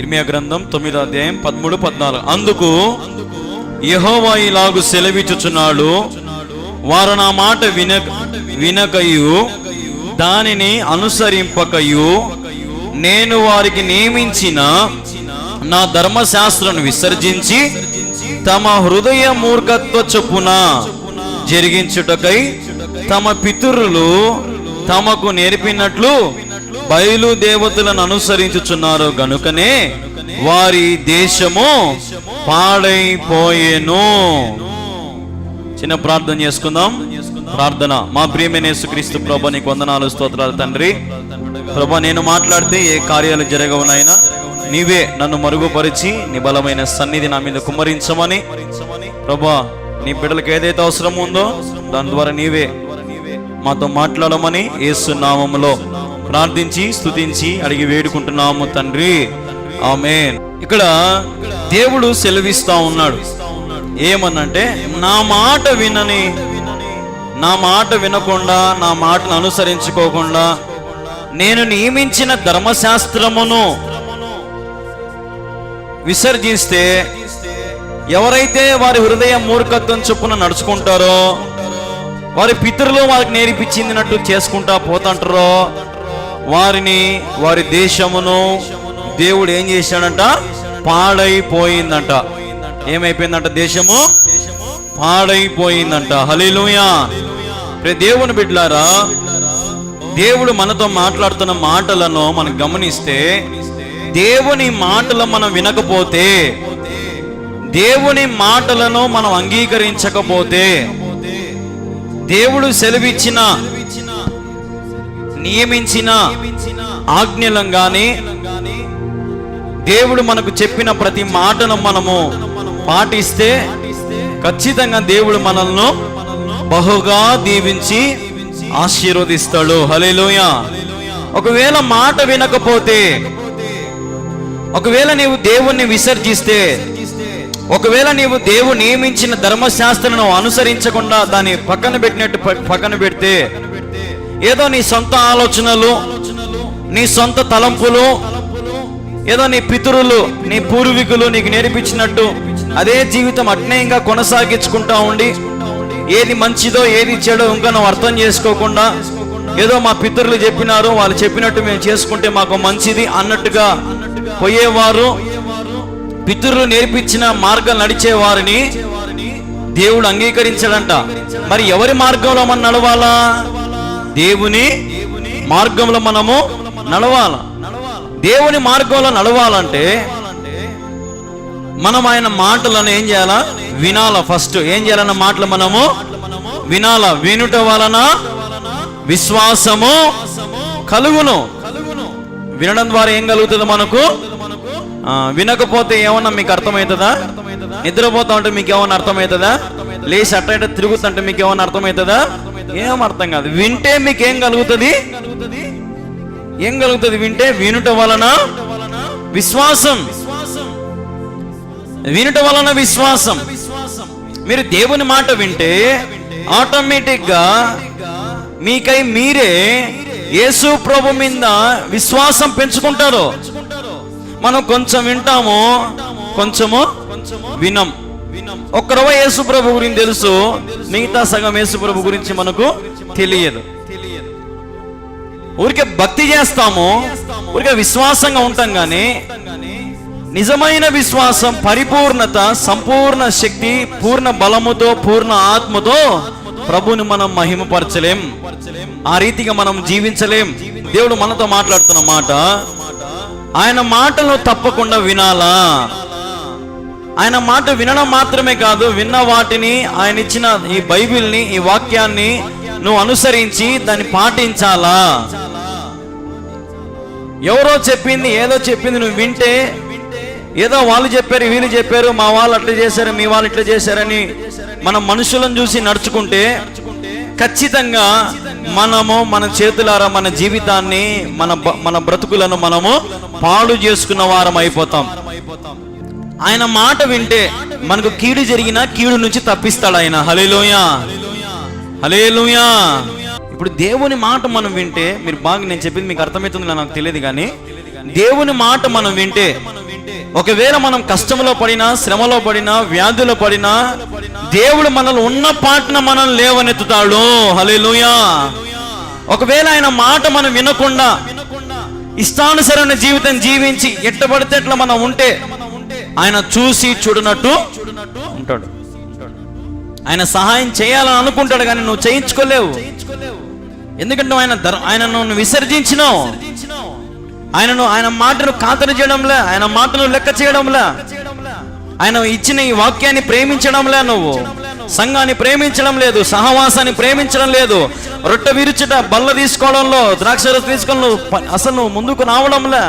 ఇర్మియా గ్రంథం 9వ అధ్యాయం 13, 14. అందుకు యెహోవా ఇలాగు సెలవిచ్చుచున్నాడు, వారు నా మాట వినకయు దానిని అనుసరింపకయు నేను వారికి నియమించిన నా ధర్మశాస్త్రాన్ని విసర్జించి తమ హృదయ మూర్ఖత్వ చొప్పున జరిగించుటకై తమ పితరులు తమకు నేర్పినట్లు బయలు దేవతలను అనుసరించుచున్నారు గనుకనే వారి దేశము పాడైపోయెను. చిన్న ప్రార్థన చేసుకుందాం. ప్రార్థన. మా ప్రియమైన యేసుక్రీస్తు ప్రభువా, నీకు వందనాలు, స్తోత్రాలు తండ్రి. ప్రభువా, నేను మాట్లాడితే ఏ కార్యాలు జరగవునైనా నీవే నన్ను మరుగుపరిచి నీ బలమైన సన్నిధి నా మీద కుమ్మరించమని, ప్రభువా నీ బిడ్డలకు ఏదైతే అవసరం ఉందో దాని ద్వారా నీవే మాతో మాట్లాడమని యేసు నామములో ప్రార్థించి స్తుతించి అడిగి వేడుకుంటున్నాము తండ్రి, ఆమేన్. ఇక్కడ దేవుడు సెలవిస్తా ఉన్నాడు ఏమనంటే, నా మాట వినకుండా, నా మాటను అనుసరించుకోకుండా నేను నియమించిన ధర్మశాస్త్రమును విసర్జిస్తే, ఎవరైతే వారి హృదయ మూర్ఖత్వం చొప్పున నడుచుకుంటారో, వారి పితరులు వారికి నేర్పించినట్టు చేసుకుంటా పోతుంటారో, వారి దేశమును దేవుడు ఏం చేశాడంట? పాడైపోయిందంట. ఏమైపోయిందంట? దేశము పాడైపోయిందంట. హల్లెలూయా. దేవుని బిడ్డలారా, దేవుడు మనతో మాట్లాడుతున్న మాటలను మనం గమనిస్తే, దేవుని మాటలు మనం వినకపోతే, దేవుని మాటలను మనం అంగీకరించకపోతే, దేవుడు సెలవిచ్చిన నియమించిన ఆజ్ఞలను గాని, దేవుడు మనకు చెప్పిన ప్రతి మాటను మనము పాటిస్తే ఖచ్చితంగా దేవుడు మనల్ని బహుగా దీవించి ఆశీర్వదిస్తాడు. హల్లెలూయా. ఒకవేళ మాట వినకపోతే, ఒకవేళ నీవు దేవుణ్ణి విసర్జిస్తే, ఒకవేళ నీవు దేవుడు నియమించిన ధర్మశాస్త్రాలను అనుసరించకుండా దాన్ని పక్కన పెడితే, ఏదో నీ సొంత ఆలోచనలు, నీ సొంత తలంపులు, ఏదో నీ పితరులు, నీ పూర్వీకులు నీకు నేర్పించినట్టు అదే జీవితం అట్నే ఇంకా కొనసాగించుకుంటా ఉండి, ఏది మంచిదో ఏది చెడో ఇంకా నువ్వు అర్థం చేసుకోకుండా, ఏదో మా పితరులు చెప్పినారు, వాళ్ళు చెప్పినట్టు మేము చేసుకుంటే మాకు మంచిది అన్నట్టుగా పోయేవారు, పితరులు నేర్పించిన మార్గం నడిచే వారిని దేవుడు అంగీకరించాడంట. మరి ఎవరి మార్గంలో మనం నడవాలా? దేవుని మార్గంలో మనము నడవాల. దేవుని మార్గంలో నడవాలంటే మనం ఆయన మాటలను ఏం చేయాలా? వినాలా. ఫస్ట్ ఏం చేయాలన్న మాటలు మనము వినాలా. వినుట వలన విశ్వాసము కలుగును. వినడం ద్వారా ఏం కలుగుతుంది మనకు? వినకపోతే ఏమన్నా మీకు అర్థమవుతుందా? నిద్రపోతా ఉంటే మీకు ఏమన్నా అర్థమవుతుందా? లేచి అట్ట ఇట్ట తిరుగుతుంటే మీకు ఏమన్నా అర్థమవుతుందా? ఏం అర్థం కాదు. వింటే మీకు ఏం కలుగుతుంది? వింటే వినుట వలన విశ్వాసం. వినుట వలన విశ్వాసం. మీరు దేవుని మాట వింటే ఆటోమేటిక్ గా మీకై మీరే యేసు ప్రభు మీద విశ్వాసం పెంచుకుంటారు. మనం కొంచెం వింటాము, కొంచెము వినం. ఒక్కరవ యేసు ప్రభు గురించి తెలుసు, మిగతా సగం యేసు ప్రభు గురించి మనకు తెలియదు. ఊరికే భక్తి చేస్తాము, ఊరికే విశ్వాసంగా ఉంటాం, కానీ నిజమైన విశ్వాసం, పరిపూర్ణత, సంపూర్ణ శక్తి, పూర్ణ బలముతో, పూర్ణ ఆత్మతో ప్రభుని మనం మహిమపరచలేం. ఆ రీతిగా మనం జీవించలేం. దేవుడు మనతో మాట్లాడుతున్న మాట, ఆయన మాటలు తప్పకుండా వినాలా. ఆయన మాట వినడం మాత్రమే కాదు, విన్న వాటిని, ఆయన ఇచ్చిన ఈ బైబిల్ని, ఈ వాక్యాన్ని నువ్వు అనుసరించి దాన్ని పాటించాలా. ఎవరో చెప్పింది, ఏదో చెప్పింది నువ్వు వింటే, ఏదో వాళ్ళు చెప్పారు, వీళ్ళు చెప్పారు, మా వాళ్ళు అట్లా చేశారు, మీ వాళ్ళు ఇట్లా చేశారని మనం మనుషులను చూసి నడుచుకుంటే ఖచ్చితంగా మనము మన చేతులారా మన జీవితాన్ని, మన బ్రతుకులను మనము పాడు చేసుకున్న వారం అయిపోతాం. ఆయన మాట వింటే మనకు కీడు జరిగినా కీడు నుంచి తప్పిస్తాడు ఆయన. హల్లెలూయా, హల్లెలూయా. ఇప్పుడు దేవుని మాట మనం వింటే, మీరు బాగా, నేను చెప్పింది మీకు అర్థమవుతుందో నాకు తెలియదు, కానీ దేవుని మాట మనం వింటే, ఒకవేళ మనం కష్టంలో పడినా, శ్రమలో పడినా, వ్యాధులో పడినా, దేవుడు మనల్ని ఉన్న పాటన మనం లేవనెత్తుతాడు. హల్లెలూయా. ఒకవేళ ఆయన మాట మనం వినకుండా ఇష్టానుసరమైన జీవితం జీవించి ఎట్టబడితే ఎట్లా మనం ఉంటే, ఆయన చూసి చూడనట్టు ఉంటాడు. ఆయన సహాయం చేయాలని అనుకుంటాడు, కానీ నువ్వు చేయించుకోలేవు. ఎందుకంటే ఆయనను విసర్జించినావు. ఆయన మాటను ఖాతరు చేయడంలే, ఆయన మాటను లెక్క చేయడంలే, ఆయన ఇచ్చిన ఈ వాక్యాన్ని ప్రేమించడంలే, నువ్వు సంఘాన్ని ప్రేమించడం లేదు, సహవాసాన్ని ప్రేమించడం లేదు, రొట్టె విరుచుట, బల్ల తీసుకోవడంలో, ద్రాక్షరసం తీసుకోవడంలో అసలు నువ్వు ముందుకు రావడంలే.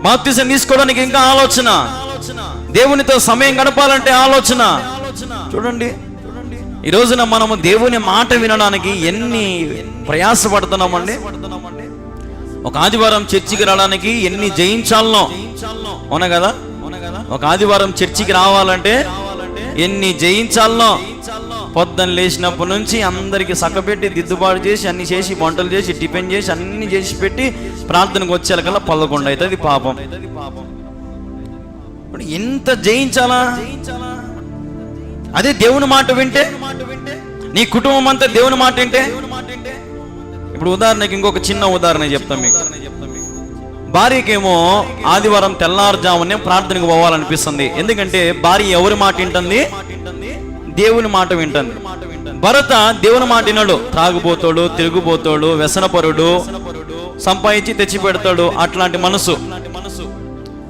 బాప్తిజం తీసుకోవడానికి ఇంకా ఆలోచన, దేవునితో సమయం గడపాలంటే ఆలోచన. చూడండి, ఈ రోజున మనము దేవుని మాట వినడానికి ఎన్ని ప్రయాసపడుతున్నామండి. ఒక ఆదివారం చర్చికి రావడానికి ఎన్ని జయించాలనో, అవునా కదా? ఒక ఆదివారం చర్చికి రావాలంటే ఎన్ని జయించాలనో. పొద్దున్న లేచినప్పటి నుంచి అందరికి సక్కపెట్టి దిద్దుబాటు చేసి అన్ని చేసి వంటలు చేసి టిఫిన్ చేసి అన్ని చేసి పెట్టి ప్రార్థనకు వచ్చేకల్లా 11 అవుతుంది. పాపం, ఎంత జయించాలా? అదే దేవుని మాట వింటే, నీ కుటుంబం అంతా దేవుని మాట వింటే. ఇప్పుడు ఉదాహరణకి ఇంకొక చిన్న ఉదాహరణ చెప్తాం మీకు. భార్యకేమో ఆదివారం తెల్లారుజామునే ప్రార్థనకు పోవాలనిపిస్తుంది. ఎందుకంటే భార్య ఎవరి మాట వింటుంది? దేవుని మాట వింటుంది. భర్త దేవుని మాట వినడు, త్రాగుబోతాడు, తిరుగుబోతాడు, వ్యసనపరుడు, సంపాదించి తెచ్చి పెడతాడు. అట్లాంటి మనసు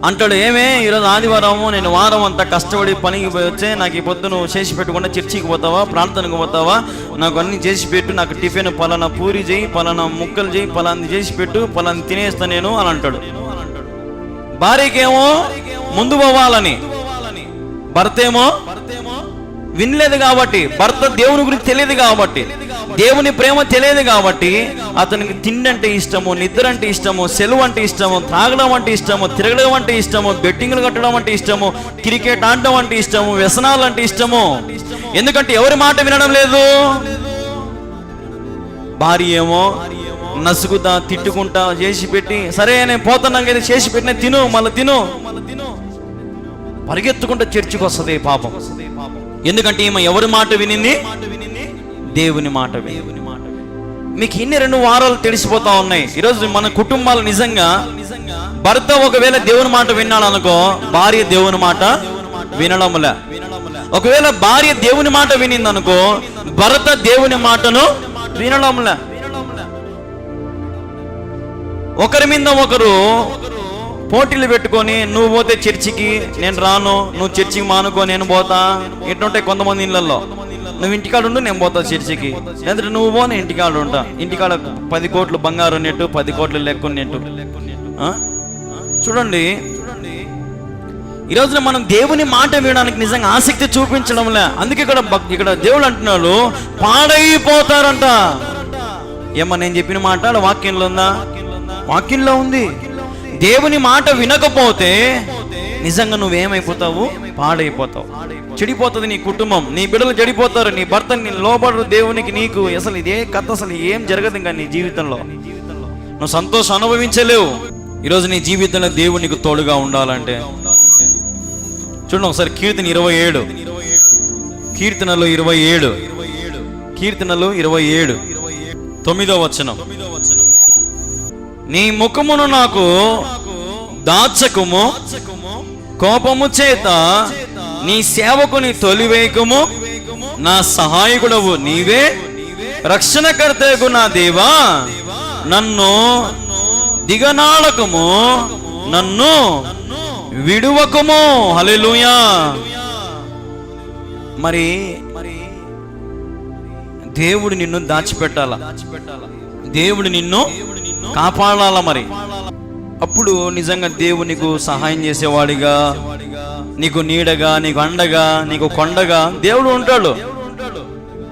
అంటాడు, ఏమే ఈరోజు ఆదివారము, నేను వారం అంతా కష్టపడి పనికి పోయి వచ్చే, నాకు ఈ పొద్దు నువ్వు చేసి పెట్టకుండా చర్చికి పోతావా, ప్రార్థనకు పోతావా, నాకు అన్ని చేసి పెట్టు, నాకు టిఫిన్ పలానా పూరి చేయి, పలానా ముక్కలు చేయి, పలాంది చేసి పెట్టు, పలాంది తినేస్తా నేను అని అంటాడు. భార్యకేమో ముందు పోవాలని, భర్త ఏమో వినలేదు కాబట్టి, భర్త దేవుని గురించి తెలియదు కాబట్టి, దేవుని ప్రేమ తెలియదు కాబట్టి, అతనికి తిండి అంటే ఇష్టము, నిద్ర అంటే ఇష్టము, సెలవు అంటే ఇష్టము, త్రాగడం అంటే ఇష్టము, తిరగడం అంటే ఇష్టము, బెట్టింగ్లు కట్టడం అంటే ఇష్టము, క్రికెట్ ఆడడం అంటే ఇష్టము, వ్యసనాలు అంటే ఇష్టము. ఎందుకంటే ఎవరి మాట వినడం లేదు. భార్య ఏమో నసుగుతా తిట్టుకుంటా చేసి పెట్టి, సరే నేను పోతున్నాం కదా, చేసి పెట్టిన తిను, మళ్ళీ తిను, పరిగెత్తుకుంటా చర్చికి వస్తుంది. పాపం, ఎందుకంటే ఈమె ఎవరి మాట వినింది? దేవుని మాట విని. మీకు ఇన్ని 2 వారాలు తెలిసిపోతా ఉన్నాయి. ఈరోజు మన కుటుంబాలు నిజంగా, భర్త ఒకవేళ దేవుని మాట విన్నాడనుకో, భార్య దేవుని మాట వినడంలే. ఒకవేళ భార్య దేవుని మాట వినిందనుకో, భర్త దేవుని మాటను వినడంలే. ఒకరి మీద ఒకరు పోటీలు పెట్టుకొని, నువ్వు పోతే చర్చికి నేను రాను, నువ్వు చర్చికి మానుకో నేను పోతా. ఇట్లుంటాయి కొంతమంది ఇళ్ళల్లో. నువ్వు ఇంటికాడ ఉండు, నేను పోతా చర్చికి. లేదంటే నువ్వు పో, నేను ఇంటికాడ ఉంటా. ఇంటికాడ 10 కోట్లు బంగారు నెట్టు, 10 కోట్లు లెక్కున్నట్టు. చూడండి, ఈరోజున మనం దేవుని మాట వినడానికి నిజంగా ఆసక్తి చూపించడంలే. అందుకే ఇక్కడ దేవుడు అంటున్నాడు, పాడైపోతారంట. ఏమన్నా నేను చెప్పిన మాట వాక్యంలో ఉందా? వాక్యంలో ఉంది. దేవుని మాట వినకపోతే నిజంగా నువ్వేమైపోతావు? పాడైపోతావు, చెడిపోతుంది నీ కుటుంబం, నీ బిడ్డలు చెడిపోతారు, నీ భర్త నీ లోబడరు దేవునికి, నీకు అసలు ఇదే కథ, అసలు ఏం జరగదు ఇంకా నీ జీవితంలో. నువ్వు సంతోషం అనుభవించలేవు. ఈరోజు నీ జీవితంలో దేవుడు నీకు తోడుగా ఉండాలంటే చూడండి ఒకసారి కీర్తన 27, కీర్తనలు 27, కీర్తనలు 27 9వ వచనం. నీ ముఖమును నాకు దాచకుము, కోపము చేత నీ సేవకుని తొలివేయకుము, నా సహాయకుడవు నీవే, రక్షణకర్తకు నా దేవా, నన్ను దిగనాడకము, నన్ను విడువకుము. హల్లెలూయా. మరి దేవుడు నిన్ను దాచిపెట్టాలా, దేవుడు నిన్ను కాపాడాలా. మరి అప్పుడు నిజంగా దేవుడు నీకు సహాయం చేసేవాడిగా, నీకు నీడగా, నీకు అండగా, నీకు కొండగా దేవుడు ఉంటాడు.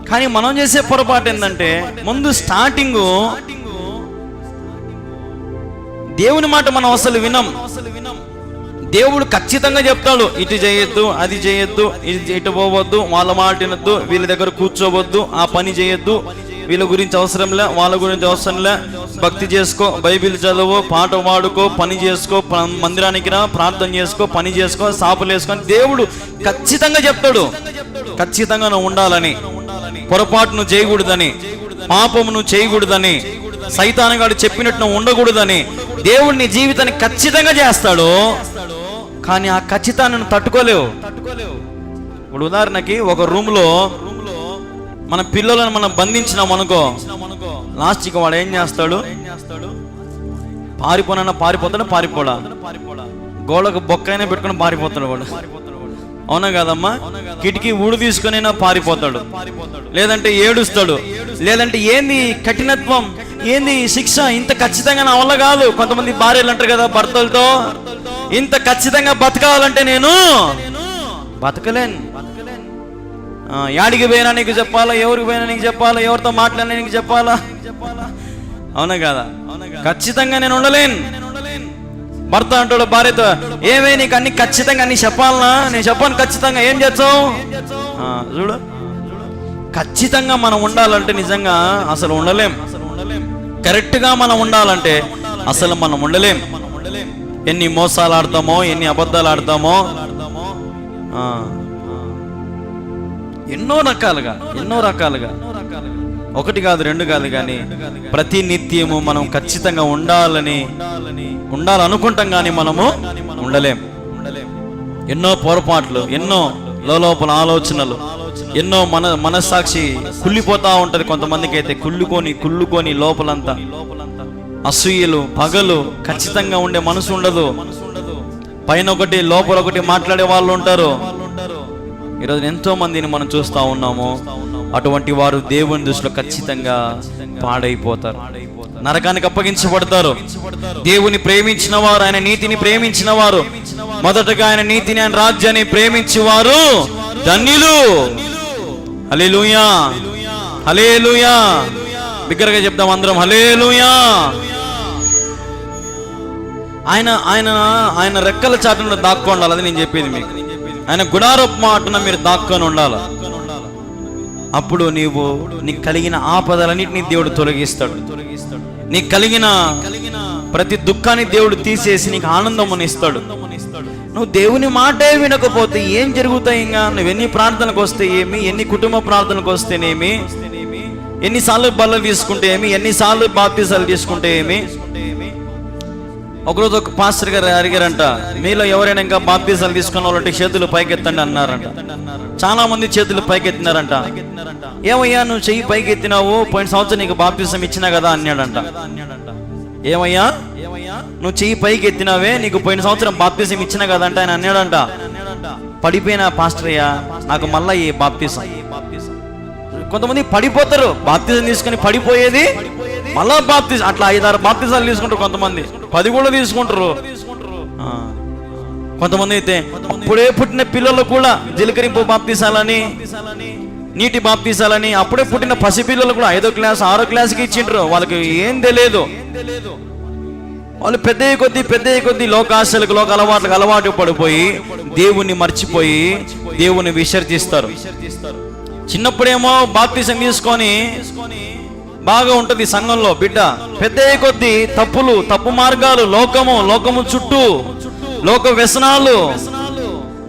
కానీ మనం చేసే పొరపాటు ఏంటంటే, ముందు స్టార్టింగ్ దేవుని మాట మనం అసలు వినం. దేవుడు ఖచ్చితంగా చెప్తాడు, ఇటు చేయొద్దు, అది చేయొద్దు, ఇటు పోవద్దు, వాళ్ళ మాట వినొద్దు, వీళ్ళ దగ్గర కూర్చోవద్దు, ఆ పని చేయొద్దు, వీళ్ళ గురించి అవసరంలే, వాళ్ళ గురించి అవసరంలే, భక్తి చేసుకో, బైబిల్ చదువు, పాట పాడుకో, పని చేసుకో, మందిరానికి రా, ప్రార్థన చేసుకో, పని చేసుకో, సాపులు వేసుకొని దేవుడు ఖచ్చితంగా చెప్తాడు. ఖచ్చితంగా నువ్వు ఉండాలని, పొరపాటు నువ్వు చేయకూడదని, పాపము నువ్వు చేయకూడదని, సైతానుగాడు చెప్పినట్టు నువ్వు ఉండకూడదని దేవుడు నీ జీవితాన్ని ఖచ్చితంగా చేస్తాడు. కానీ ఆ ఖచ్చితాన్ని తట్టుకోలేవు. ఇప్పుడు ఉదాహరణకి ఒక రూమ్లో మన పిల్లలను మనం బంధించినాం అనుకో, లాస్ట్కి వాడు ఏం చేస్తాడు? పారిపోనన్నా పారిపోతాడు, పారిపోడా, గోడకు బొక్కైనా పెట్టుకుని పారిపోతాడు వాడు. అవునా కాదమ్మా? కిటికీ ఊడు తీసుకునైనా పారిపోతాడు, లేదంటే ఏడుస్తాడు, లేదంటే ఏంది కఠినత్వం, ఏంది శిక్ష, ఇంత ఖచ్చితంగా నా వల్ల కాదు. కొంతమంది భార్యలు అంటారు కదా భర్తలతో, ఇంత ఖచ్చితంగా బతకాలంటే నేను బతకలేను. యాడికి పోయినా నీకు చెప్పాలా, ఎవరికి పోయినా నీకు చెప్పాలా, ఎవరితో మాట్లాడినా నీకు చెప్పాలా, అవునా కదా? ఖచ్చితంగా నేను ఉండలేను. భర్త అంటాడు భార్యతో, ఏమే నీకు అన్ని ఖచ్చితంగా అన్ని చెప్పాలనా? నేను చెప్పాను ఖచ్చితంగా, ఏం చేస్తావు? చూడు, ఖచ్చితంగా మనం ఉండాలంటే నిజంగా అసలు ఉండలేం. కరెక్ట్గా మనం ఉండాలంటే అసలు మనం ఉండలేం. ఎన్ని మోసాలు ఆడతామో, ఎన్ని అబద్ధాలు ఆడతామో, ఎన్నో రకాలుగా ఒకటి కాదు, రెండు కాదు, కానీ ప్రతి నిత్యము మనం ఖచ్చితంగా ఉండాలనుకుంటాం, కానీ మనము ఉండలేం. ఎన్నో పొరపాట్లు, ఎన్నో లోపల ఆలోచనలు, ఎన్నో మనస్సాక్షి కుళ్ళిపోతా ఉంటది. కొంతమందికి అయితే కుళ్ళుకొని లోపలంతా అసూయలు, పగలు, ఖచ్చితంగా ఉండే మనసు ఉండదు. పైన ఒకటి లోపల ఒకటి మాట్లాడే వాళ్ళు ఉంటారు. ఈరోజు ఎంతో మందిని మనం చూస్తా ఉన్నాము. అటువంటి వారు దేవుని దృష్టిలో ఖచ్చితంగా పాడైపోతారు, నరకానికి అప్పగించబడతారు. దేవుని ప్రేమించిన వారు, ఆయన నీతిని ప్రేమించిన వారు, మొదటగా ఆయన నీతిని, ఆయన రాజ్యాన్ని ప్రేమించేవారు ధన్యులు. హల్లెలూయా, హల్లెలూయా. బిగ్గరగా చెప్దాం అందరం, హల్లెలూయా. ఆయన రెక్కల చాటున దాక్కోండాలి. అది నేను చెప్పేది మీకు. ఆయన గుడారపు మాటన మీరు దాక్కొని ఉండాలి. అప్పుడు నీకు కలిగిన ఆపదలన్నిటిని దేవుడు తొలగిస్తాడు. నీకు కలిగిన ప్రతి దుఃఖాన్ని దేవుడు తీసేసి నీకు ఆనందముని ఇస్తాడు. నువ్వు దేవుని మాటే వినకపోతే ఏం జరుగుతాయి? ఇంకా నువ్వు ఎన్ని ప్రార్థనలకు వస్తే ఏమి, ఎన్ని కుటుంబ ప్రార్థనలకు వస్తేనేమి, ఎన్నిసార్లు బల్ల తీసుకుంటే ఏమి, ఎన్నిసార్లు బాప్తిసాలు తీసుకుంటే ఏమి. ఒకరోజు ఒక పాస్టర్ గారు అడిగారంట, మీలో ఎవరైనా ఇంకా బాప్తిసాలు తీసుకున్న వాళ్ళంటే చేతులు పైకెత్తండి అన్నారంట. చాలా మంది చేతులు పైకెత్తినారంట. ఏమయ్యా నువ్వు చెయ్యి పైకెత్తినావు, పోయిన సంవత్సరం నీకు బాప్తిసం ఇచ్చినా కదా అన్నాడంట. ఏమయ్యా నువ్వు చెయ్యి పైకి ఎత్తినావే, నీకు పోయిన సంవత్సరం బాప్తిసం ఇచ్చినా కదంట ఆయన అన్నాడంట. పడిపోయిన పాస్టర్ అయ్యా, నాకు మళ్ళా ఈ బాప్తిసం. కొంతమంది పడిపోతారు, బాప్తిజం తీసుకుని పడిపోయేది మళ్ళా బాప్తిజం. అట్లా 5-6 బాప్తిజాలు తీసుకుంటారు, కొంతమంది 10 కూడా తీసుకుంటారు. కొంతమంది అయితే అప్పుడే పుట్టిన పిల్లలు కూడా జీలకరింపు బాప్తిజాలని, నీటి బాప్తిజాలని, అప్పుడే పుట్టిన పసిపిల్లలు కూడా 5వ క్లాస్ 6వ క్లాస్కి ఇచ్చిండ్రు. వాళ్ళకి ఏం తెలియదు. వాళ్ళు పెద్ద కొద్ది లోకాశలకు, లోక అలవాట్లకు అలవాటు పడిపోయి దేవుణ్ణి మర్చిపోయి దేవుని విసర్జిస్తారు. చిన్నప్పుడేమో బాప్తిజం తీసుకొని బాగా ఉంటది సంఘంలో బిడ్డ. పెద్ద కొద్ది తప్పు మార్గాలు, లోకము చుట్టూ లోక వ్యసనాలు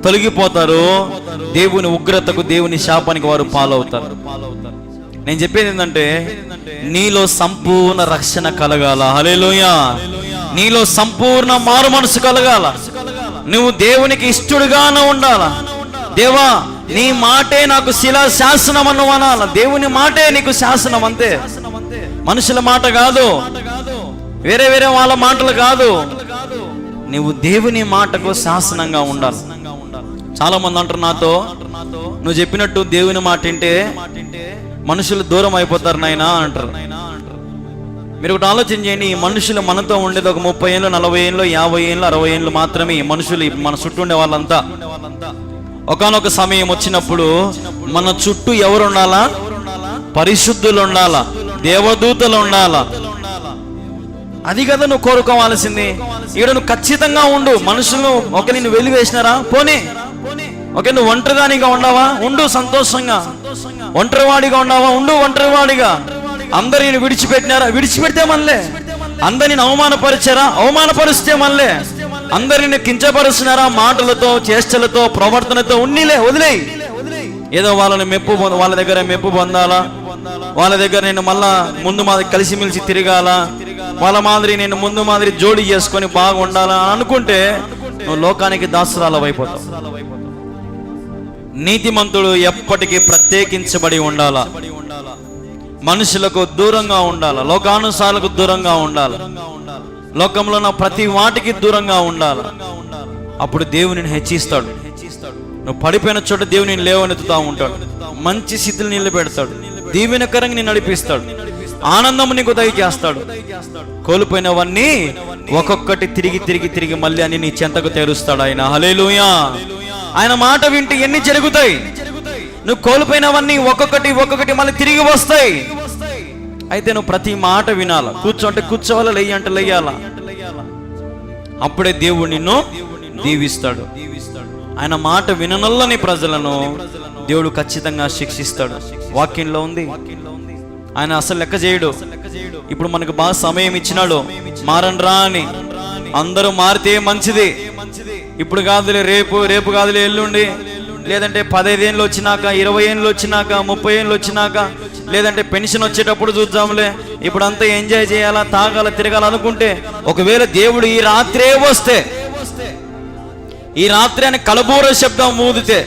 తొలగిపోతారు. దేవుని ఉగ్రతకు, దేవుని శాపానికి వారు పాలవుతారు. నేను చెప్పేది ఏంటంటే, నీలో సంపూర్ణ రక్షణ కలగాల. హల్లెలూయా. నీలో సంపూర్ణ మారు మనసు కలగాల. నువ్వు దేవునికి ఇష్టడుగానే ఉండాల. దేవా నీ మాటే నాకు శిలా శాసనం అను అనాల. దేవుని మాటే నీకు శాసనం, అంతే. మనుషుల మాట కాదు, వేరే వాళ్ళ మాటలు కాదు. నువ్వు దేవుని మాటకు శాసనంగా ఉండాలి. చాలా మంది అంటారు నాతో, నువ్వు చెప్పినట్టు దేవుని మాట వింటే మనుషులు దూరం అయిపోతారు నాయనా అంటారు. మీరు ఒకటి ఆలోచన చేయండి, ఈ మనుషులు మనతో ఉండేది ఒక 30 ఏళ్ళు, 40 ఏళ్ళు, 50 ఏళ్ళు, 60 ఏళ్ళు మాత్రమే. ఈ మనుషులు మన చుట్టూ ఉండే వాళ్ళంతా ఒకానొక సమయం వచ్చినప్పుడు మన చుట్టూ ఎవరు ఉండాలా? పరిశుద్ధులు ఉండాలా, దేవదూతలు ఉండాలా. అది కదా నువ్వు కోరుకోవాల్సింది. ఇక్కడ నువ్వు ఖచ్చితంగా ఉండు. మనుషులు ఒక నిన్ను వెలివేసినారా, పోనీ. ఓకే, నువ్వు ఒంటరిగానిగా ఉండవా, ఉండు సంతోషంగా. ఒంటరివాడిగా ఉండవా, ఉండు ఒంటరివాడిగా. అందరు నేను విడిచిపెట్టినారా? విడిచిపెడితే మనలే. అందరు నేను అవమానపరిచారా? అవమానపరిస్తే మనలే. అందరిని కించపరుస్తున్నారా? మాటలతో, చేష్టలతో, ప్రవర్తనతో ఉన్నిలే, వదిలేయి. ఏదో వాళ్ళని వాళ్ళ దగ్గర మెప్పు పొందాలా, వాళ్ళ దగ్గర నేను మళ్ళా ముందు మాదిరి కలిసిమెలిసి తిరగాల, వాళ్ళ మాదిరి నేను ముందు మాదిరి జోడి చేసుకొని బాగుండాలా అనుకుంటే నువ్వు లోకానికి దాసురాలు అయిపోతావు. నీతిమంతుడు ఎప్పటికీ ప్రత్యేకించబడి ఉండాలా, మనుషులకు దూరంగా ఉండాలి, లోకానుసారాలకు దూరంగా ఉండాలి, లోకంలో ఉన్న ప్రతి వాటికి దూరంగా ఉండాలి. అప్పుడు దేవుని హెచ్చిస్తాడు. నువ్వు పడిపోయిన చోట దేవుని లేవనెత్తుతా ఉంటాడు, మంచి స్థితిని నిలబెడతాడు, దీవెనకరంగా నేను నడిపిస్తాడు, ఆనందం నీకు దయచేస్తాడు. కోల్పోయినవన్నీ ఒక్కొక్కటి తిరిగి తిరిగి తిరిగి మళ్ళీ అని నీ చెంతకు తెరుస్తాడు ఆయన. హల్లెలూయా. ఆయన మాట వింటే ఎన్ని జరుగుతాయి. నువ్వు కోల్పోయినవన్నీ ఒక్కొక్కటి ఒక్కొక్కటి మళ్ళీ తిరిగి వస్తాయి. అయితే నువ్వు ప్రతి మాట వినాల. కూర్చోంటే కూర్చోవాలా, లెయ్యి అంటే లెయ్యాలా. అప్పుడే దేవుడు నిన్ను దీవిస్తాడు. ఆయన మాట విననల్లని ప్రజలను దేవుడు ఖచ్చితంగా శిక్షిస్తాడు. వాక్యంలో ఉంది. ఆయన అసలు లెక్క చేయడు. ఇప్పుడు మనకు బాగా సమయం ఇచ్చినాడు, మారండ్రా అని. అందరూ మారితే మంచిది. ఇప్పుడు కాదులే, రేపు కాదులే, ఎల్లుండి, లేదంటే 15 ఏళ్ళు వచ్చినాక, 20 ఏళ్ళు వచ్చినాక, 30 ఏళ్ళు వచ్చినాక, లేదంటే పెన్షన్ వచ్చేటప్పుడు చూద్దాంలే, ఇప్పుడు అంతా ఎంజాయ్ చేయాలా, తాగాల, తిరగాల అనుకుంటే, ఒకవేళ దేవుడు ఈ రాత్రే వస్తే, ఈ రాత్రి అని కలబూర శబ్దం ఊదితే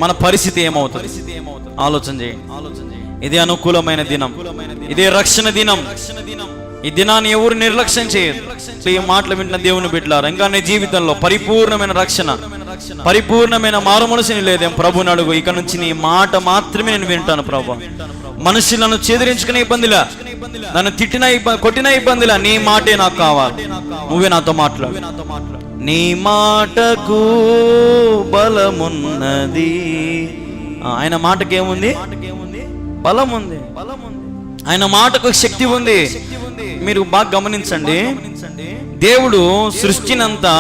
మన పరిస్థితి ఏమవుతుంది? ఆలోచన చేయండి. ఇదే అనుకూలమైన దినం, ఇదే రక్షణ దినం. ఈ దినాన్ని ఎవరు నిర్లక్ష్యం చేయదు. ఈ మాటలు వింటున్న దేవుని బిడ్డలారా, ఇంకా నీ జీవితంలో పరిపూర్ణమైన రక్షణ, పరిపూర్ణమైన మారు మనసుని లేదేం? ప్రభుని అడుగు. ఇక నుంచి నీ మాట మాత్రమే నేను వింటాను ప్రభు. మనుషులను చెదిరించుకునే ఇబ్బందిలా, నన్ను తిట్టిన కొట్టిన ఇబ్బందిలా, నీ మాటే నాకు కావాలి. నువ్వే నాతో మాట్లాడు. నీ మాటకు బలమున్నది. ఆయన మాటకి ఏముంది? బలం ఉంది. ఆయన మాటకు శక్తి ఉంది. మీరు బాగా గమనించండి. దేవుడు సృష్టినంతా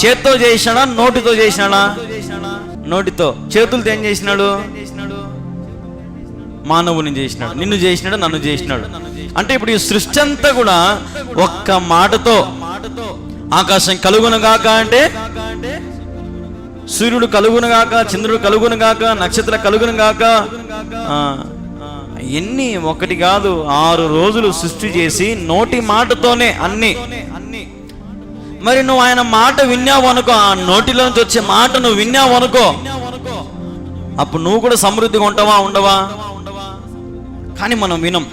చేత్తో చేసినాడా, నోటితో చేసినాడా? నోటితో. చేతులతో ఏం చేసినాడు? మానవుని చేసినాడు, నిన్ను చేసినాడు, నన్ను చేసినాడు. అంటే ఇప్పుడు ఈ సృష్టి అంతా కూడా ఒక్క మాటతో, ఆకాశం కలుగునుగాక అంటే సూర్యుడు కలుగునుగాక, చంద్రుడు కలుగునుగాక, నక్షత్రం కలుగునుగాక, ఎన్ని ఒకటి కాదు 6 రోజులు సృష్టి చేసి నోటి మాటతోనే అన్ని. మరి నువ్వు ఆయన మాట విన్నావు అనుకో, ఆ నోటిలోంచి వచ్చే మాట నువ్వు విన్నావు అనుకో, అప్పుడు నువ్వు కూడా సమృద్ధిగా ఉంటావా, ఉండవా? కానీ మనం వినం,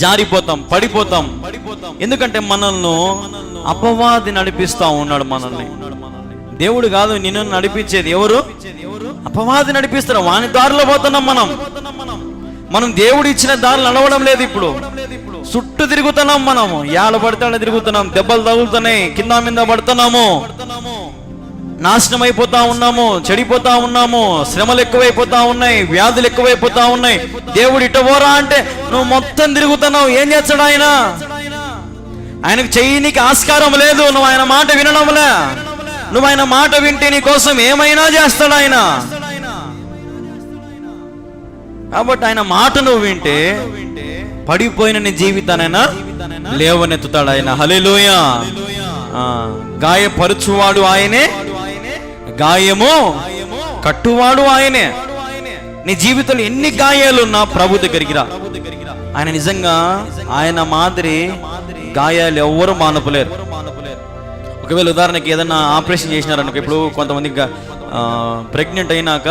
జారిపోతాం, పడిపోతాం. ఎందుకంటే మనల్ని అపవాది నడిపిస్తా ఉన్నాడు. మనల్ని దేవుడు కాదు నిన్ను నడిపించేది. ఎవరు? అపవాది నడిపిస్తారు. వాని దారిలో పోతున్నాం మనం దేవుడు ఇచ్చిన దారులు నడవడం లేదు. ఇప్పుడు చుట్టూ తిరుగుతున్నాం, మనము ఏళ్ళ పడితే తిరుగుతున్నాం, దెబ్బలు తగులుతున్నాయి, కింద మీద పడుతున్నాము, నాశనం అయిపోతా ఉన్నాము, చెడిపోతా ఉన్నాము, శ్రమలు ఎక్కువైపోతా ఉన్నాయి, వ్యాధులు ఎక్కువైపోతా ఉన్నాయి. దేవుడు ఇటవోరా అంటే నువ్వు మొత్తం తిరుగుతున్నావు. ఏం చేస్తాడు ఆయన? ఆయనకు చెయ్యనికి ఆస్కారం లేదు. నువ్వు ఆయన మాట వినడంలే. నువ్వు ఆయన మాట వింటే నీ కోసం ఏమైనా చేస్తాడు ఆయన. కాబట్టి ఆయన మాట నువ్వు వింటే పడిపోయిన నీ జీవితానైనా లేవనెత్తుతాడు ఆయన. హల్లెలూయా. గాయపరుచువాడు ఆయనే, గాయము కట్టువాడు ఆయనే. నీ జీవితంలో ఎన్ని గాయాలున్నా ప్రభు దగ్గరికి రా. ఆయన నిజంగా ఆయన మాదిరి గాయాలు ఎవ్వరూ మానపలేరు. ఒకవేళ ఉదాహరణకి ఏదన్నా ఆపరేషన్ చేసినారనుకో, ఇప్పుడు కొంతమంది ప్రెగ్నెంట్ అయినాక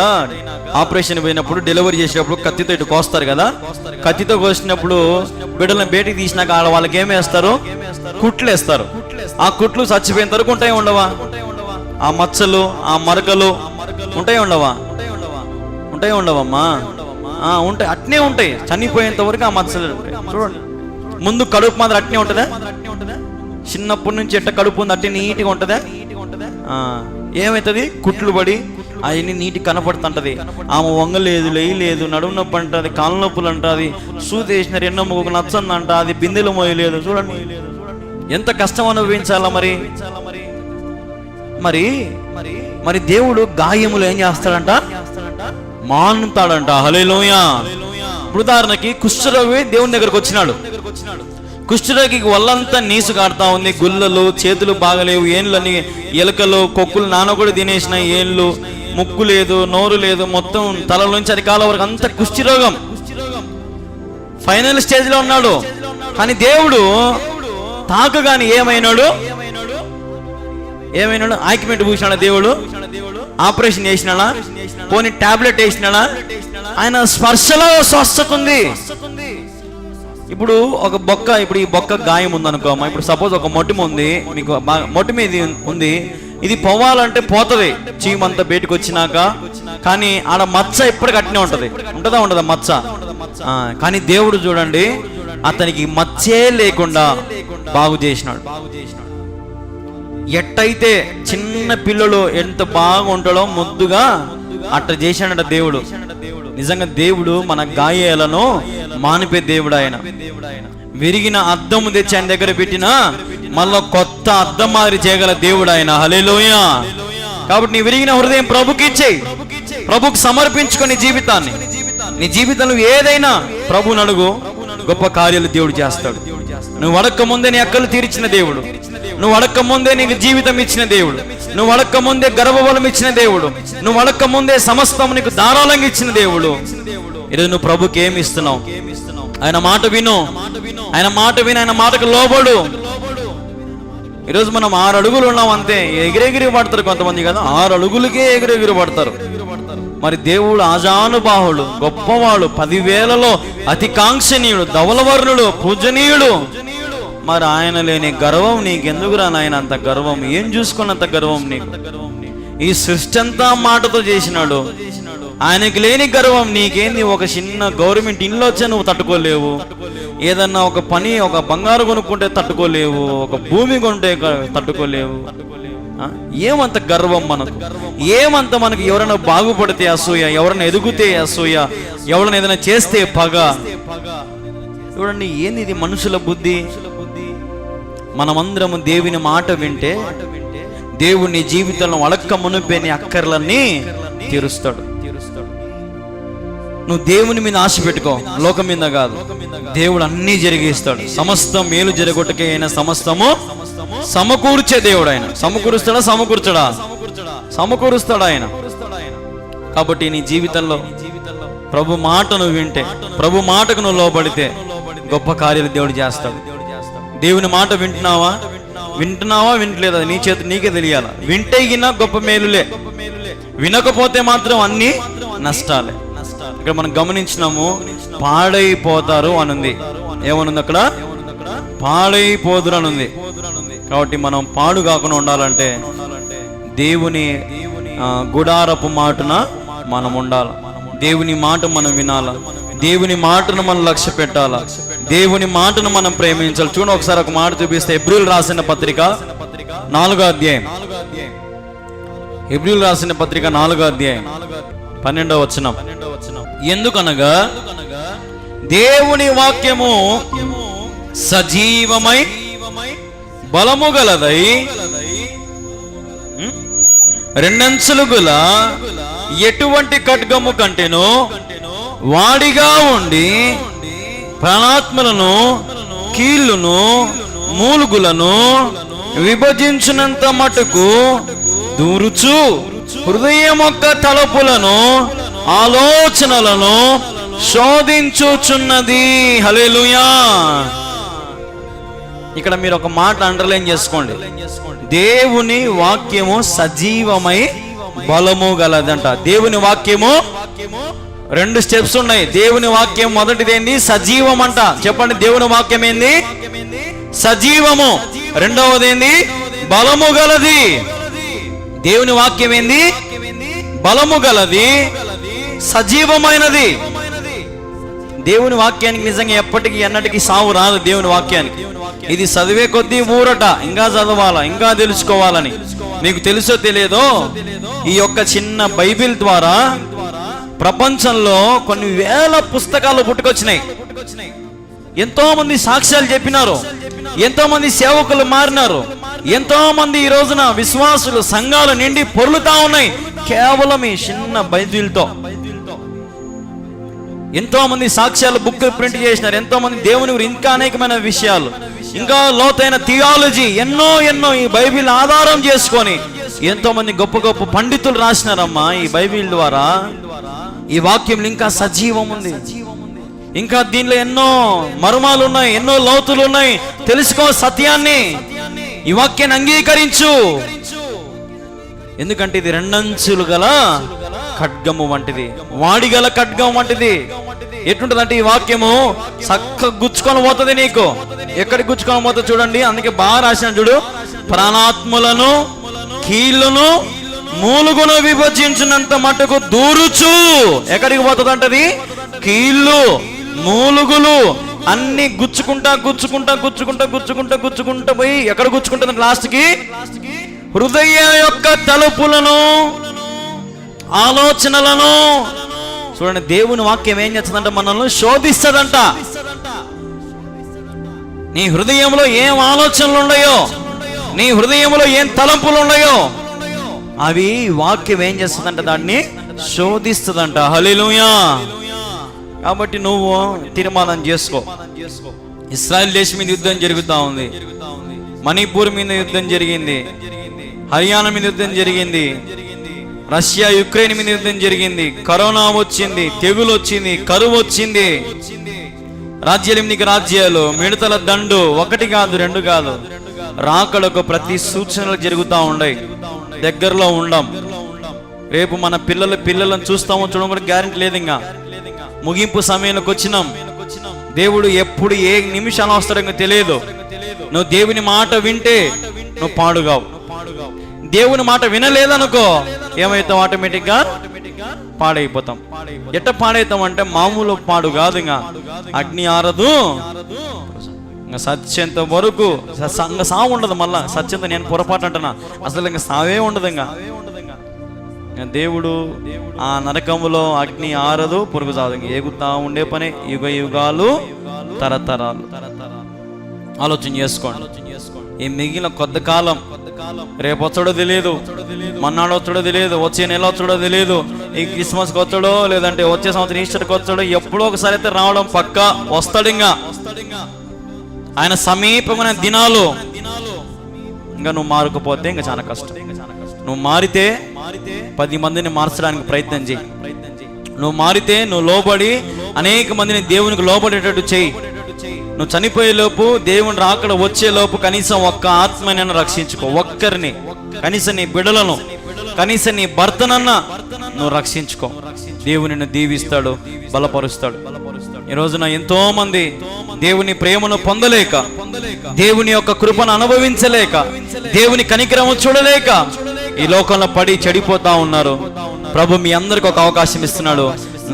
ఆపరేషన్ పోయినప్పుడు, డెలివరీ చేసేటప్పుడు కత్తితో ఇటు కోస్తారు కదా. కత్తితో కోసినప్పుడు బిడ్డలను బయటికి తీసినాక వాళ్ళకి ఏమి వేస్తారు? కుట్లు వేస్తారు. ఆ కుట్లు చచ్చిపోయిన వరకు ఉంటాయి ఉండవా? ఆ మచ్చలు, ఆ మరకలు ఉంటాయి ఉండవా? ఉంటాయి ఉండవమ్మా? ఉంటాయి, అట్నే ఉంటాయి. చనిపోయేంత వరకు ఆ మచ్చలు ఉంటాయి. చూడండి, ముందు కడుపు మాత్రం అట్నే ఉంటుందా? చిన్నప్పటి నుంచి ఎట్ట కడుపు ఉంది అట్టే నీట్గా ఉంటుందా? ఏమవుతుంది? కుట్లు పడి అవన్నీ నీటి కనపడుతుంటది. ఆమె వంగలేదు, లేయలేదు, నడుము నొప్పి అంటుంది, కాళ్ళ నొప్పులు అంటుంది, సూది వేసిన రెండో ముగ్గురు నచ్చందంట, అది బిందెలు మోయలేదు. చూడండి ఎంత కష్టం అనుభవించాలా. మరి దేవుడు గాయములు ఏం చేస్తాడంట? మానుతాడంట. హల్లెలూయా. ఉదాహరణకి కుష్ఠరోగి దేవుని దగ్గరకు వచ్చినాడు. కుష్ఠరోగికి వల్లంతా నీసు కాడుతా ఉంది, గుల్లలు, చేతులు బాగలేవు, ఏండ్లని ఎలుకలు కొక్కులు నాన్న కూడా తినేసిన, ఏళ్ళు, ముక్కు లేదు, నోరు లేదు, మొత్తం తలలోంచి అరికాల వరకు అంత కుష్ఠరోగం. ఫైనల్ స్టేజ్ లో ఉన్నాడు. కానీ దేవుడు తాకగాని ఏమైనాడు? ఆయింట్మెంట్ పూసినాడా దేవుడు? ఆపరేషన్ చేసినాడా? పోనీ టాబ్లెట్ వేసినాడా? ఆయన స్పర్శలో స్వస్థత ఉంది. ఇప్పుడు ఒక బొక్క, ఇప్పుడు ఈ బొక్క గాయం ఉందనుకో, ఇప్పుడు సపోజ్ ఒక మొటిమ ఉంది, మీకు మొటిమ ఇది ఉంది, ఇది పోవాలంటే పోతుంది చీమంతా బయటకు వచ్చినాక. కానీ ఆడ మచ్చ ఎప్పటికీ అట్నే ఉంటుందా ఉండదా మచ్చ? కానీ దేవుడు చూడండి, అతనికి మచ్చే లేకుండా బాగు చేసినాడు. ఎట్టయితే చిన్న పిల్లలు ఎంత బాగా ఉంటాడో ముద్దుగా అట్ట చేశాడట దేవుడు. నిజంగా దేవుడు మన గాయాలను మానిపే దేవుడు. ఆయన విరిగిన అద్దము తెచ్చి ఆయన దగ్గర పెట్టినా మళ్ళా కొత్త అద్దం మాదిరి చేయగల దేవుడు ఆయన. హల్లెలూయా. కాబట్టి నీ విరిగిన హృదయం ప్రభుకి ఇచ్చేయి, ప్రభుకి సమర్పించుకొని జీవితాన్ని, నీ జీవితంలో ఏదైనా ప్రభువుని అడుగు, గొప్ప కార్యాలు దేవుడు చేస్తాడు. నువ్వు అడక్క ముందే నీ అక్కలు తీర్చిన దేవుడు, నువ్వు అడక్క ముందే నీకు జీవితం ఇచ్చిన దేవుడు, నువ్వు అడక్క ముందే గర్భబలం ఇచ్చిన దేవుడు, నువ్వు అడక్క ముందే సమస్తం నీకు ధారాళంగా ఇచ్చిన దేవుడు. ఈరోజు నువ్వు ప్రభుకి ఏమి ఇస్తున్నావు? ఆయన మాట విను, ఆయన మాట విని ఆయన మాటకు లోబడు. ఈరోజు మనం 6 అడుగులు ఉన్నాం అంతే, ఎగిరెగిరి పడతారు కొంతమంది కదా, 6 అడుగులకే ఎగిరెగిరి పడతారు. మరి దేవుడు ఆజానుబాహుడు, గొప్పవాడు, 10,000లో అతి కాంక్షణీయుడు, ధవలవర్ణుడు, పూజనీయుడు. మరి ఆయన లేని గర్వం నీకెందుకురా నాయన? అంత గర్వం ఏం చూసుకున్నంత గర్వం నీకు? ఈ సృష్టి అంతా మాటతో చేసినాడు, ఆయనకి లేని గర్వం నీకేంది? ఒక చిన్న గవర్నమెంట్ ఇల్లు వచ్చా నువ్వు తట్టుకోలేవు, ఏదన్నా ఒక పని, ఒక బంగారు కొనుక్కుంటే తట్టుకోలేవు, ఒక భూమి కొంటే తట్టుకోలేవు. ఏమంత గర్వం మనకు? ఏమంత మనకి? ఎవరైనా బాగుపడితే అసూయ, ఎవరైనా ఎదుగుతే అసూయ, ఎవరైనా ఏదైనా చేస్తే పగ. చూడండి, ఏంది ఇది మనుషుల బుద్ధి? మనమందరము దేవుని మాట వింటే దేవుని జీవితంలో అడక్క మునిపే నీ అక్కర్లన్నీ తీరుస్తాడు. నువ్వు దేవుని మీద ఆశ పెట్టుకో, లోకం మీద కాదు. దేవుడు అన్నీ జరిగిస్తాడు. సమస్తం మేలు జరగొట్టకే అయిన సమస్తము సమకూర్చే దేవుడు ఆయన. సమకూరుస్తాడా? సమకూరుస్తాడు ఆయన. కాబట్టి నీ జీవితంలో ప్రభు మాటను వింటే, ప్రభు మాటకు నువ్వు లోబడితే గొప్ప కార్యాలు దేవుడు చేస్తాడు. దేవుని మాట వింటున్నావా వింటలేదా? నీ చేతి నీకే తెలియాల. వింటే గిన గొప్ప మేలులే, వినకపోతే మాత్రం అన్ని నష్టాలే. ఇక్కడ మనం గమనించినాము, పాడైపోతారు అనుంది. ఏమనుంది అక్కడ? పాడైపోదురు అనుంది. కాబట్టి మనం పాడు కాకుండా ఉండాలంటే దేవుని గుడారపు మాటన మనం ఉండాలి. దేవుని మాట మనం వినాలా, దేవుని మాటను మనం లక్ష్య పెట్టాలా, దేవుని మాటను మనం ప్రేమించాలి. చూడండి, ఒకసారి ఒక మాట చూపిస్తే, హెబ్రీయులు రాసిన పత్రిక 4వ అధ్యాయం, హెబ్రీయులు రాసిన పత్రిక 4వ అధ్యాయం 12వ వచనం. ఎందుకనగా దేవుని వాక్యము సజీవమై బలము గలదై, రెండంచులు గల ఎటువంటి ఖడ్గము కంటేను వాడిగా ఉండి ప్రాణాత్మలను, కీళ్ళును, మూలుగులను విభజించినంత మటుకు దూరుచు హృదయం యొక్క తలపులను, ఆలోచనలను శోధించుచున్నది. హల్లెలూయా. ఇక్కడ మీరు ఒక మాట అండర్లైన్ చేసుకోండి. దేవుని వాక్యము సజీవమై బలము గలదంట. దేవుని వాక్యము 2 స్టెప్స్ ఉన్నాయి. దేవుని వాక్యం మొదటిది ఏంది? సజీవం అంట. చెప్పండి, దేవుని వాక్యం ఏంది? సజీవము. రెండవది ఏంది? బలము గలది. దేవుని వాక్యం ఏంది? బలము గలది, సజీవమైనది. దేవుని వాక్యానికి నిజంగా ఎప్పటికీ ఎన్నటికీ సావు రాదు. దేవుని వాక్యానికి ఇది చదివే కొద్దీ ఊరట, ఇంకా చదవాలా, ఇంకా తెలుసుకోవాలని. మీకు తెలుసో తెలియదో, ఈ యొక్క చిన్న బైబిల్ ద్వారా ప్రపంచంలో కొన్ని వేల పుస్తకాలు పుట్టుకొచ్చినాయి. ఎంతో మంది సాక్ష్యాలు చెప్పినారు, ఎంతో మంది సేవకులు మారినారు, ఎంతో మంది ఈ రోజున విశ్వాసులు సంఘాలు నిండి పొర్లుతా ఉన్నాయి కేవలం ఈ చిన్న బైబిల్తో. ఎంతో మంది సాక్ష్యాలు బుక్ ప్రింట్ చేసినారు, ఎంతో మంది దేవుని గురించి ఇంకా అనేకమైన విషయాలు, ఇంకా లోతైన థియాలజీ ఎన్నో ఈ బైబిల్ ఆధారం చేసుకొని ఎంతో మంది గొప్ప గొప్ప పండితులు రాసినారమ్మా. ఈ బైబిల్ ద్వారా ఈ వాక్యం ఇంకా సజీవం ఉంది. ఇంకా దీనిలో ఎన్నో మర్మాలు ఉన్నాయి, ఎన్నో లోతులు ఉన్నాయి. తెలుసుకో సత్యాన్ని, ఈ వాక్యాన్ని అంగీకరించు. ఎందుకంటే ఇది రెండంచులు గల ఖడ్గము వంటిది, వాడిగల ఖడ్గం వంటిది. ఎట్లుంటదంటే ఈ వాక్యము చక్కగా గుచ్చుకొని పోతుంది నీకు. ఎక్కడికి గుచ్చుకొని పోతుంది చూడండి, అందుకే బాగా రాసిన చూడు. ప్రాణాత్ములను కీళ్ళను మూలుగును విభజించినంత మటుకు దూరుచు. ఎక్కడికి పోతుంది అంటది? కీళ్ళు మూలుగులు అన్ని గుచ్చుకుంటా పోయి ఎక్కడ గుచ్చుకుంటుంది? లాస్ట్కి హృదయ యొక్క తలుపులను, ఆలోచనలను. చూడండి, దేవుని వాక్యం ఏం చేస్తుందంట? మనల్ని శోధిస్తుందంట. నీ హృదయంలో ఏం ఆలోచనలు ఉన్నాయో, నీ హృదయంలో ఏం తలంపులు ఉన్నాయో అవి వాక్యం ఏం చేస్తుందంట? దాన్ని శోధిస్తుందంట. హల్లెలూయా. కాబట్టి నువ్వు తీర్మానం చేసుకో. ఇశ్రాయేల్ దేశం మీద యుద్ధం జరుగుతూ ఉంది, మణిపూర్ మీద యుద్ధం జరిగింది, హర్యానా మీద యుద్ధం జరిగింది, రష్యా యుక్రెయిన్ మీద యుద్ధం జరిగింది, కరోనా వచ్చింది, తెగులు వచ్చింది, కరువు వచ్చింది, రాజ్యాలు నీకు రాజ్యాలు, మిడతల దండు, ఒకటి కాదు రెండు కాదు, రాకడకు ప్రతి సూచనలు జరుగుతూ ఉన్నాయి. దగ్గరలో ఉండం. రేపు మన పిల్లలను చూస్తామో చూడడం కూడా గ్యారెంటీ లేదు. ఇంకా ముగింపు సమయానికి వచ్చినాం. దేవుడు ఎప్పుడు ఏ నిమిషాలు వస్తాడో ఇంకా తెలియదు. నువ్వు దేవుని మాట వింటే నువ్వు పాడుగావు. దేవుని మాట వినలేదనుకో ఏమవుతావు? ఆటోమేటిక్గా పాడైపోతాం. ఎట్ట పాడైతాం అంటే మామూలు పాడు కాదు, ఇంకా అగ్ని ఆరదు, ఇంకా సత్యంత వరకు ఇంకా సావు ఉండదు. మళ్ళా సత్యంత నేను పొరపాటు అంటున్నా, అసలు ఇంకా సావే ఉండదు. ఇంకా దేవుడు ఆ నరకములో అగ్ని ఆరదు, పొరుగు సాదు, ఏగుతా ఉండే పని యుగ యుగాలు తరతరాలు. ఆలోచన చేసుకోండి. ఈ మిగిలిన కొద్ది కాలం, రేపు వచ్చాడో తెలియదు, మన్నాడు వచ్చాడో తెలియదు, వచ్చే నెల వచ్చాడో తెలియదు, ఈ క్రిస్మస్కి వచ్చాడో లేదంటే వచ్చే సంవత్సరం ఈస్టర్కి వచ్చాడో ఎప్పుడో ఒకసారి అయితే రావడం పక్కా వస్తాడు. ఇంకా ఆయన సమీపమైన దినాలు. ఇంకా నువ్వు మారకపోతే ఇంకా చాలా కష్టం. నువ్వు మారితే 10 మందిని మార్చడానికి ప్రయత్నం చేయి. నువ్వు మారితే నువ్వు లోబడి అనేక మందిని దేవునికి లోబడేటట్టు చేయి. నువ్వు చనిపోయే లోపు, దేవుని రాకడ వచ్చే లోపు కనీసం ఒక్క ఆత్మనైనా రక్షించుకో. ఒక్కరిని, కనీసం నీ బిడ్డలను, కనీసం నీ భర్తనన్నా నువ్వు రక్షించుకో. దేవుని నిన్ను దీవిస్తాడు, బలపరుస్తాడు. ఈ రోజున ఎంతో మంది దేవుని ప్రేమను పొందలేక, దేవుని యొక్క కృపను అనుభవించలేక, దేవుని కనికరము చూడలేక ఈ లోకంలో పడి చెడిపోతా ఉన్నారు. ప్రభు మీ అందరికి ఒక అవకాశం ఇస్తున్నాడు.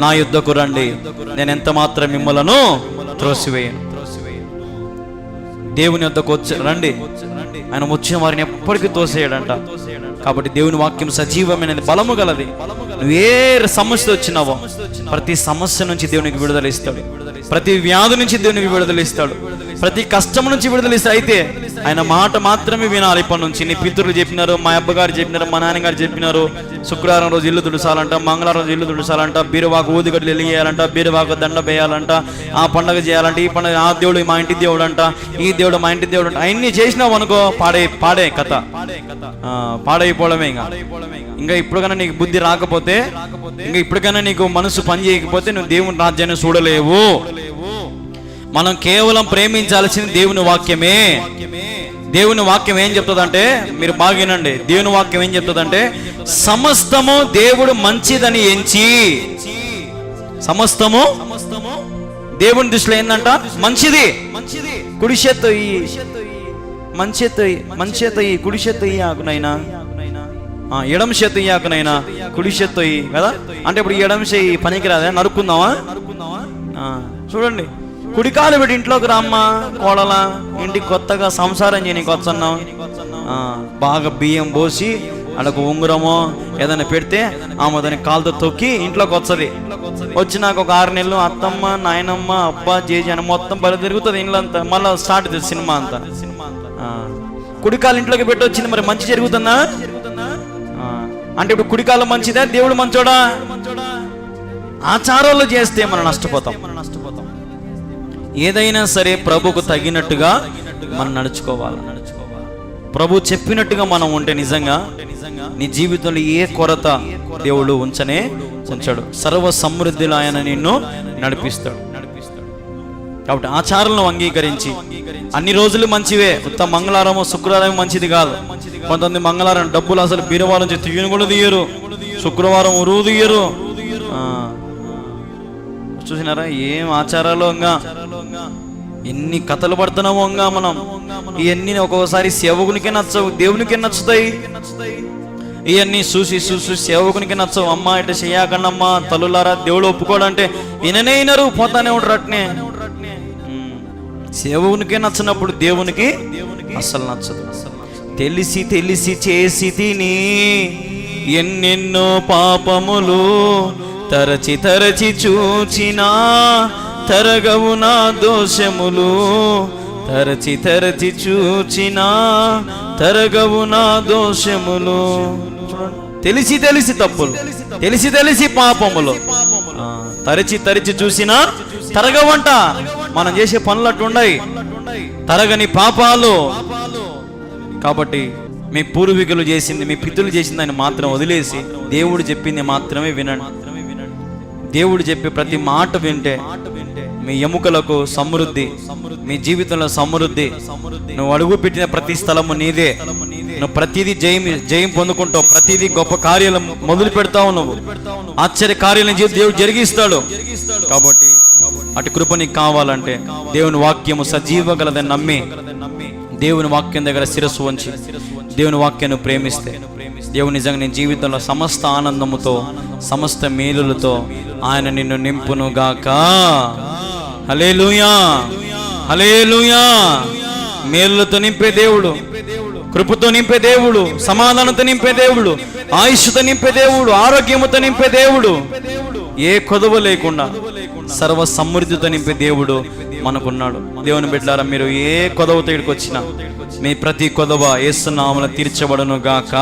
నా యుద్ధకు రండి, నేను ఎంత మాత్రం మిమ్మలను త్రోసివేయను. దేవుని యొద్దకు రండి, ఆయన వచ్చిన వారిని ఎప్పటికీ తోసేయడంట. కాబట్టి దేవుని వాక్యం సజీవమైనది, బలము గలది. నువ్వు ఏ సమస్య వచ్చినావో ప్రతి సమస్య నుంచి దేవునికి విడుదల ఇస్తాడు. ప్రతి వ్యాధి నుంచి దేవునికి విడుదల ఇస్తాడు. ప్రతి కష్టం నుంచి విడుదల ఇస్తాడు. అయితే ఆయన మాట మాత్రమే వినాలి. ఇప్పటి నుంచి నీ పితరులు చెప్పినారు, మా అబ్బగారు చెప్పినారు, మా నాన్నగారు చెప్పినారు, శుక్రవారం రోజు ఇల్లు తుడుసాలంట, మంగళవారం రోజు ఇల్లు తుడుసాలంట, బీరువాకు ఊదిగడ్డలు వెలిగేయాలంట, బీరువాకు దండ వేయాలంట, ఆ పండగ చేయాలంట, ఈ పండుగ ఆ దేవుడు మా ఇంటి దేవుడు అంట, ఈ దేవుడు మా ఇంటి దేవుడు అంట. అవన్నీ చేసినావు అనుకో పాడే కథ, పాడైపోవడమే. ఇంకా ఇప్పటికైనా నీకు బుద్ధి రాకపోతే, ఇంకా ఇప్పటికైనా నీకు మనసు పని చేయకపోతే నువ్వు దేవుని రాజ్యాన్ని చూడలేవు. మనం కేవలం ప్రేమించాల్సింది దేవుని వాక్యమే. దేవుని వాక్యం ఏం చెప్తుందంటే, మీరు బాగా వినండి, దేవుని వాక్యం ఏం చెప్తుందంటే, సమస్తము దేవుడు మంచిదని ఎంచి, సమస్తము దేవుని దృష్టిలో ఏందంట? మంచిది. కుడి చేత్తో మంచి చేత్తో కుడి చేత్తో ఆకునైనా, ఎడమ చేత్తో ఆకునైనా కుడి చేత్తో కదా. అంటే ఇప్పుడు ఎడమ చేయి పనికి రాదా? నరుక్కుందామా? చూడండి, కుడికాలు పెట్టి ఇంట్లోకి రామ్మా కోడలా, ఇంటికి కొత్తగా సంసారం చేయనీకి వస్తున్నావు. బాగా బియ్యం పోసి అడకు ఉంగురమో ఏదైనా పెడితే ఆమె దాన్ని కాలుతో తొక్కి ఇంట్లోకి వస్తుంది. వచ్చి నాకు ఒక 6 నెలలు అత్తమ్మ, నాయనమ్మ, అబ్బా, జేజీ అని మొత్తం బలి తిరుగుతుంది ఇంట్లో. మళ్ళీ స్టార్ట్ అవుతుంది సినిమా అంతా. కుడికాలు ఇంట్లోకి పెట్టి వచ్చింది, మరి మంచి జరుగుతుందా? అంటే ఇప్పుడు కుడికాలు మంచిదా? దేవుడు మంచోడా? ఆచారాలు చేస్తే మనం నష్టపోతాం. ఏదైనా సరే ప్రభుకు తగినట్టుగా మనం నడుచుకోవాలి. ప్రభు చెప్పినట్టుగా మనం ఉంటే నిజంగా నీ జీవితంలో ఏ కొరత దేవుడు ఉంచాడు. సర్వ సమృద్ధిలో ఆయన నిన్ను నడిపిస్తాడు. కాబట్టి ఆచారాలను అంగీకరించి, అన్ని రోజులు మంచివే, ఉత్తమ మంగళవారం శుక్రవారం మంచిది కాదు. కొంతమంది మంగళవారం డబ్బులు అసలు బీరువాల నుంచి తీయను కూడా తీయరు, శుక్రవారం ఉరువు తీయరు. చూసినారా ఏం ఆచారాలు? ఎన్ని కథలు పడుతున్నామో మనం. ఇవన్నీ ఒక్కొక్కసారి సేవకునికే నచ్చవు, దేవునికే నచ్చుతాయి. ఇవన్నీ చూసి సేవకునికి నచ్చవు. అమ్మ ఇట చెయ్యాకండమ్మా, తల్లులారా దేవుడు ఒప్పుకోడంటే వినరు, పోతానే ఉంటారు అట్నే. సేవకునికే నచ్చినప్పుడు దేవునికి అసలు నచ్చదు. తెలిసి చేసి తిని ఎన్నెన్నో పాపములు తరచి చూచినా తరగవు నా దోషములు. తరచి చూచినా తరగవు నా దోషములు. తెలిసి తప్పులు, తెలిసి పాపములు తరచి చూసినా తరగవంట. మనం చేసే పనులు అట్టుండయి, తరగని పాపాలు. కాబట్టి మీ పూర్వీకులు చేసింది, మీ పితరులు చేసింది అని మాత్రం వదిలేసి దేవుడు చెప్పింది మాత్రమే వినండి. దేవుడు చెప్పే ప్రతి మాట వింటే మీ ఎముకలకు సమృద్ధి, మీ జీవితంలో సమృద్ధి. నువ్వు అడుగు పెట్టిన ప్రతి స్థలము నీదే. నువ్వు ప్రతిదీ జయం పొందుకుంటావు, ప్రతిదీ గొప్ప కార్యాలు మొదలు పెడతావు. నువ్వు ఆశ్చర్య కార్యాలను దేవుడు జరిగిస్తాడు. కాబట్టి అటు కృప నీకు కావాలంటే దేవుని వాక్యము సజీవ గలదని నమ్మి దేవుని వాక్యం దగ్గర శిరస్సు వంచి దేవుని వాక్యాన్ని ప్రేమిస్తే దేవుని నిజంగా నీ జీవితంలో సమస్త ఆనందముతో సమస్త మేలులతో ఆయన నిన్ను నింపును గాక. హల్లెలూయా, హల్లెలూయా. మేలులతో నింపే దేవుడు, కృపతో నింపే దేవుడు, సమాధానంతో నింపే దేవుడు, ఆయుష్తో నింపే దేవుడు, ఆరోగ్యముతో నింపే దేవుడు, ఏ కొదవ లేకుండా సర్వ సమృద్ధితో నింపే దేవుడు మనకున్నాడు. దేవుని బిడ్డలారా, మీరు ఏ కొదవతో ఇక్కడికి వచ్చినా మీ ప్రతి కొదవ యేసు నామమున తీర్చబడును గాక.